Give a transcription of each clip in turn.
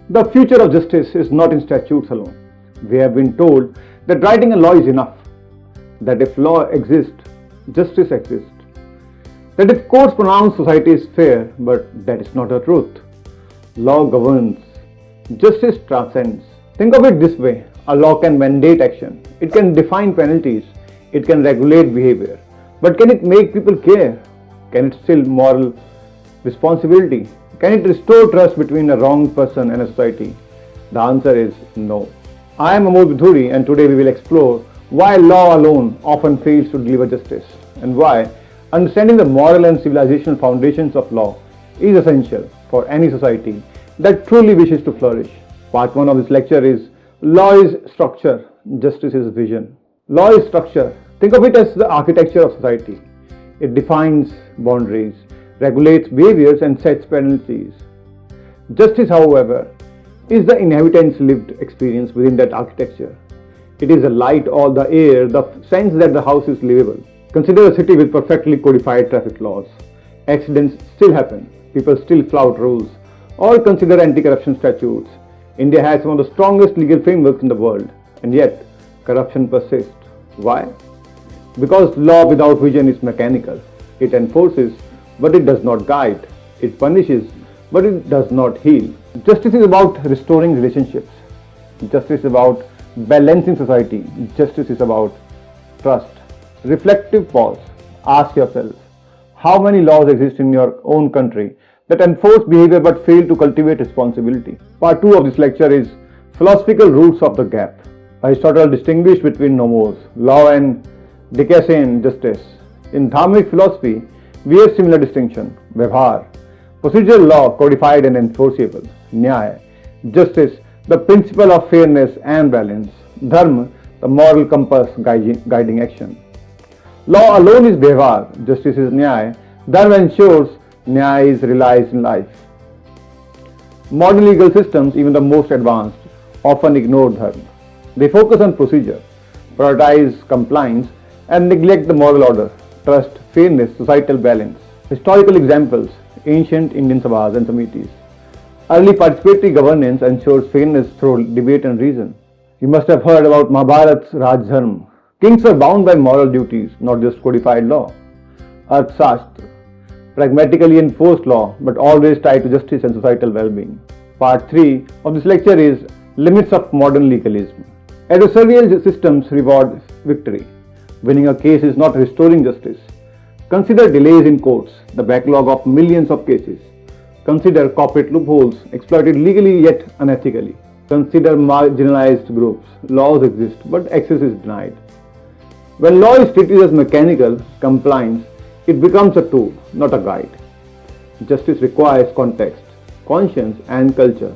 The future of justice is not in statutes alone. We have been told that writing a law is enough, that if law exists, justice exists, that if courts pronounce society is fair, but that is not the truth. Law governs, justice transcends. Think of it this way, a law can mandate action, it can define penalties, it can regulate behavior, but can it make people care? Can it still moral responsibility? Can it restore trust between a wronged person and a society? The answer is no. I am Amol Bidhuri, and today we will explore why law alone often fails to deliver justice and why understanding the moral and civilizational foundations of law is essential for any society that truly wishes to flourish. Part 1 of this lecture is Law is Structure, Justice is Vision. Law is structure. Think of it as the architecture of society. It defines boundaries, regulates behaviors and sets penalties. Justice, however, is the inhabitant's lived experience within that architecture. It is the light or the air, the sense that the house is livable. Consider a city with perfectly codified traffic laws. Accidents still happen, people still flout rules. Or consider anti-corruption statutes. India has one of the strongest legal frameworks in the world, and yet corruption persists. Why? Because law without vision is mechanical. It enforces, but it does not guide. It punishes, but it does not heal. Justice is about restoring relationships. Justice is about balancing society. Justice is about trust. Reflective pause. Ask yourself, how many laws exist in your own country that enforce behavior but fail to cultivate responsibility? Part 2 of this lecture is Philosophical Roots of the Gap. Aristotle distinguished between nomos, law, and dikaiosune, justice. In Dharmic philosophy, we have similar distinction, vyavhar, procedural law codified and enforceable, Nyaya, justice, the principle of fairness and balance, dharma, the moral compass guiding action. Law alone is vyavhar, justice is Nyaya, dharma ensures, Nyaya is realized in life. Modern legal systems, even the most advanced, often ignore dharma. They focus on procedure, prioritize compliance, and neglect the moral order, trust, fairness, societal balance. Historical examples, ancient Indian sabhas and samitis. Early participatory governance ensures fairness through debate and reason. You must have heard about Mahabharat's Raj Dharma. Kings were bound by moral duties, not just codified law. Arthashastra, pragmatically enforced law, but always tied to justice and societal well-being. Part 3 of this lecture is Limits of Modern Legalism. Adversarial systems reward victory. Winning a case is not restoring justice. Consider delays in courts, the backlog of millions of cases. Consider corporate loopholes exploited legally yet unethically. Consider marginalized groups. Laws exist, but access is denied. When law is treated as mechanical compliance, it becomes a tool, not a guide. Justice requires context, conscience, and culture.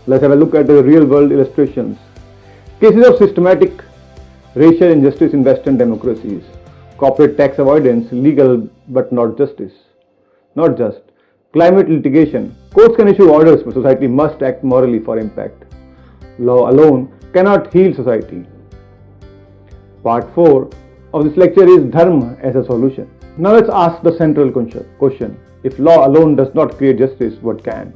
Let's have a look at the real-world illustrations. Cases of systematic racial injustice in Western democracies. Corporate tax avoidance, legal but not justice. Not just. Climate litigation. Courts can issue orders, but society must act morally for impact. Law alone cannot heal society. Part 4 of this lecture is Dharma as a solution. Now let's ask the central question. If law alone does not create justice, what can?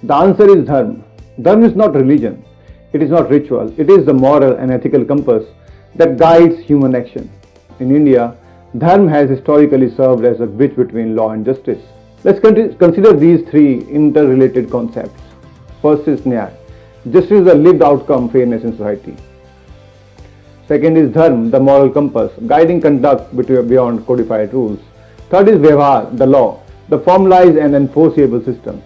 The answer is Dharma. Dharma is not religion. It is not ritual. It is the moral and ethical compass that guides human action. In India, Dharma has historically served as a bridge between law and justice. Let's consider these three interrelated concepts. First is Nyaya. Justice is the lived outcome, fairness in society. Second is Dharma, the moral compass, guiding conduct beyond codified rules. Third is vyavhar, the law, the formalized and enforceable system.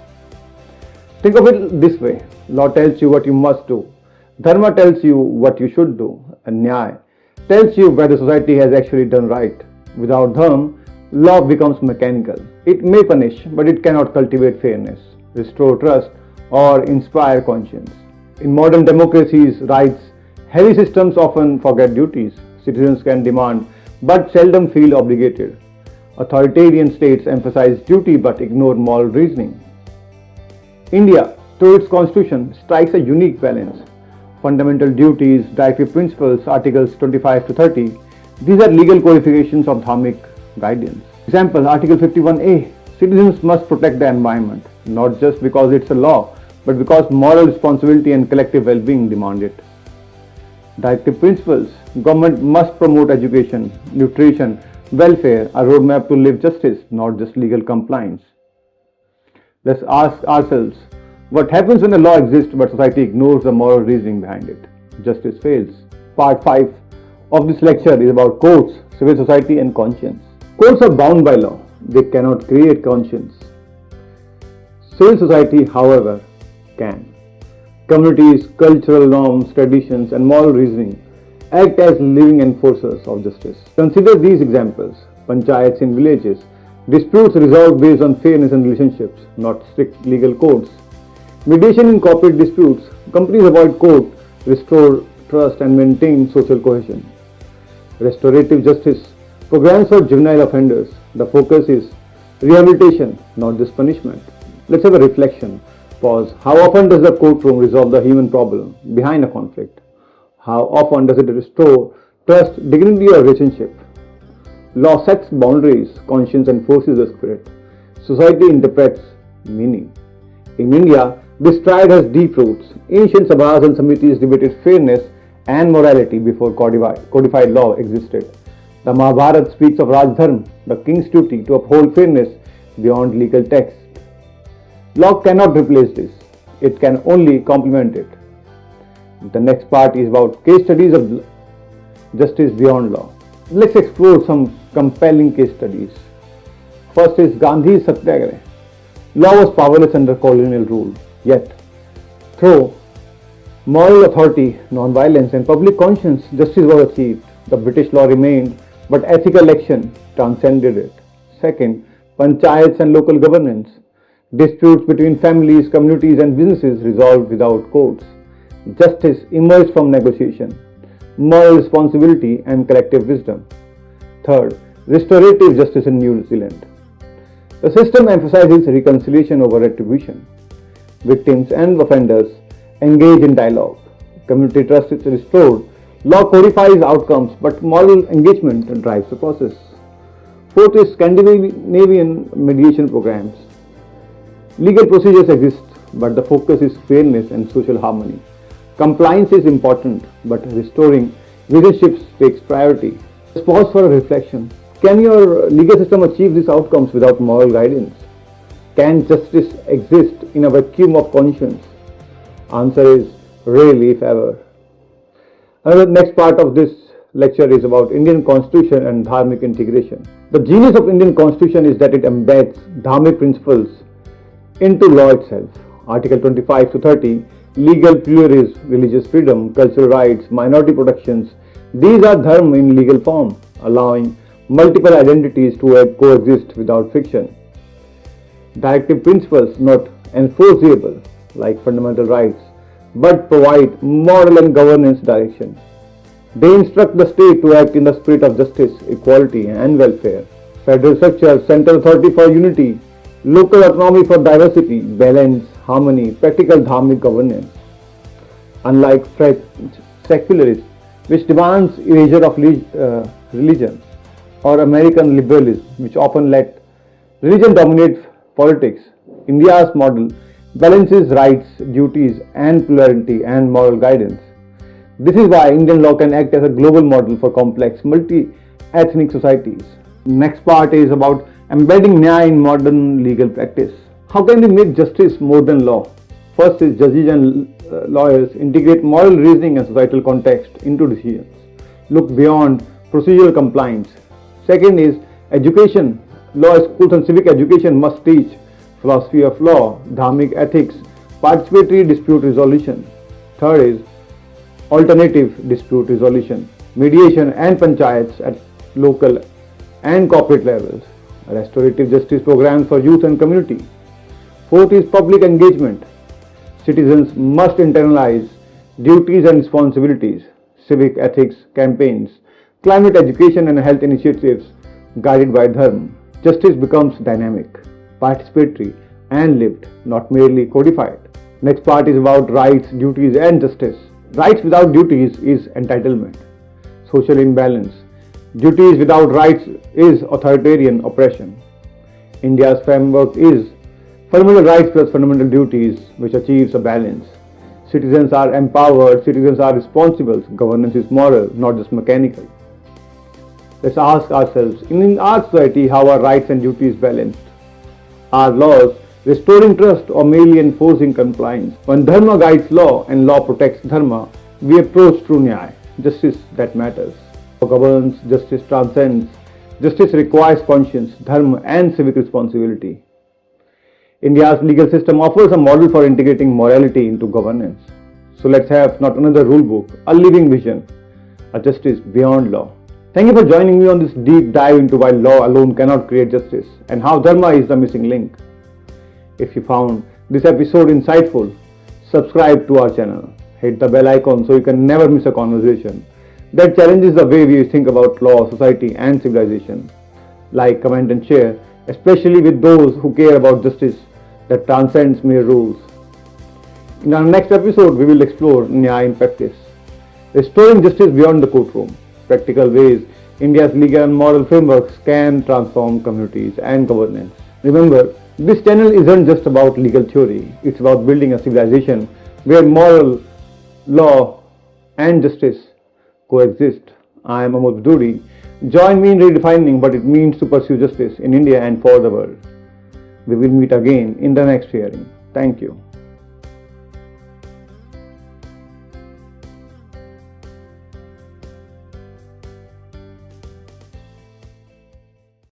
Think of it this way. Law tells you what you must do. Dharma tells you what you should do. And Nyaya tells you whether society has actually done right. Without Dharma, law becomes mechanical. It may punish, but it cannot cultivate fairness, restore trust, or inspire conscience. In modern democracies, heavy systems often forget duties. Citizens can demand, but seldom feel obligated. Authoritarian states emphasize duty but ignore moral reasoning. India, through its constitution, strikes a unique balance. Fundamental duties, directive principles, Articles 25 to 30, these are legal codifications of dharmic guidance. Example, Article 51A, citizens must protect the environment, not just because it's a law, but because moral responsibility and collective well-being demand it. Directive principles. Government must promote education, nutrition, welfare, a roadmap to live justice, not just legal compliance. Let's ask ourselves, what happens when a law exists but society ignores the moral reasoning behind it? Justice fails. Part 5 of this lecture is about courts, civil society and conscience. Courts are bound by law. They cannot create conscience. Civil society, however, can. Communities, cultural norms, traditions and moral reasoning act as living enforcers of justice. Consider these examples. Panchayats in villages. Disputes resolved based on fairness and relationships, not strict legal codes. Mediation in corporate disputes. Companies avoid court, restore trust and maintain social cohesion. Restorative justice. Programs for juvenile offenders. The focus is rehabilitation, not just punishment. Let's have a reflection. Pause. How often does the courtroom resolve the human problem behind a conflict? How often does it restore trust, dignity or relationship? Law sets boundaries, conscience enforces the spirit. Society interprets meaning. In India, this triad has deep roots. Ancient sabhas and samitis debated fairness and morality before codified law existed. The Mahabharata speaks of Rajdharma, the king's duty to uphold fairness beyond legal text. Law cannot replace this. It can only complement it. The next part is about case studies of justice beyond law. Let's explore some compelling case studies. First is Gandhi's Satyagraha. Law was powerless under colonial rule, yet through moral authority, non-violence and public conscience, justice was achieved. The British law remained, but ethical action transcended it. Second, panchayats and local governance. Disputes between families, communities and businesses resolved without courts. Justice emerged from negotiation, moral responsibility and collective wisdom. Third, restorative justice in New Zealand. The system emphasizes reconciliation over retribution. Victims and offenders engage in dialogue. Community trust is restored. Law codifies outcomes, but moral engagement drives the process. Fourth is Scandinavian mediation programs. Legal procedures exist, but the focus is fairness and social harmony. Compliance is important, but restoring relationships takes priority. Let's pause for a reflection. Can your legal system achieve these outcomes without moral guidance? Can justice exist in a vacuum of conscience? Answer is rarely, if ever. Another next part of this lecture is about Indian Constitution and Dharmic integration. The genius of Indian Constitution is that it embeds Dharmic principles into law itself. Article 25 to 30, legal pluralism, religious freedom, cultural rights, minority protections. These are dharma in legal form, allowing multiple identities to coexist without friction. Directive principles, not enforceable like fundamental rights, but provide moral and governance direction. They instruct the state to act in the spirit of justice, equality and welfare. Federal structure, central authority for unity, local autonomy for diversity, balance, harmony, practical dharmic governance. Unlike French secularism, which demands erasure of religion, or American liberalism, which often let religion dominate politics, India's model balances rights, duties and plurality and moral guidance. This is why Indian law can act as a global model for complex multi-ethnic societies. Next part is about embedding Nyaya in modern legal practice. How can we make justice more than law? First is judges and lawyers integrate moral reasoning and societal context into decisions. Look beyond procedural compliance. Second is education. Law schools and civic education must teach philosophy of law, dharmic ethics, participatory dispute resolution. Third is alternative dispute resolution, mediation and panchayats at local and corporate levels, restorative justice programs for youth and community. Fourth is public engagement. Citizens must internalize duties and responsibilities, civic ethics campaigns, climate education and health initiatives guided by dharma. Justice becomes dynamic, participatory and lived, not merely codified. Next part is about rights, duties and justice. Rights without duties is entitlement, social imbalance. Duties without rights is authoritarian oppression. India's framework is Fundamental rights plus fundamental duties, which achieves a balance. Citizens are empowered, citizens are responsible, governance is moral, not just mechanical. Let's ask ourselves, in our society, how are rights and duties balanced? Are laws restoring trust or merely enforcing compliance? When Dharma guides law and law protects Dharma, we approach true Nyaya, justice that matters. Law governs, justice transcends. Justice requires conscience, dharma and civic responsibility. India's legal system offers a model for integrating morality into governance. So let's have not another rule book, a living vision, a justice beyond law. Thank you for joining me on this deep dive into why law alone cannot create justice and how dharma is the missing link. If you found this episode insightful, subscribe to our channel. Hit the bell icon so you can never miss a conversation that challenges the way we think about law, society and civilization. Like, comment and share, especially with those who care about justice that transcends mere rules. In our next episode, we will explore Nyaya in practice, restoring justice beyond the courtroom, practical ways India's legal and moral frameworks can transform communities and governance. Remember, this channel isn't just about legal theory, it's about building a civilization where moral, law and justice coexist. I am Amod Duri. Join me in redefining what it means to pursue justice in India and for the world. We will meet again in the next hearing. Thank you.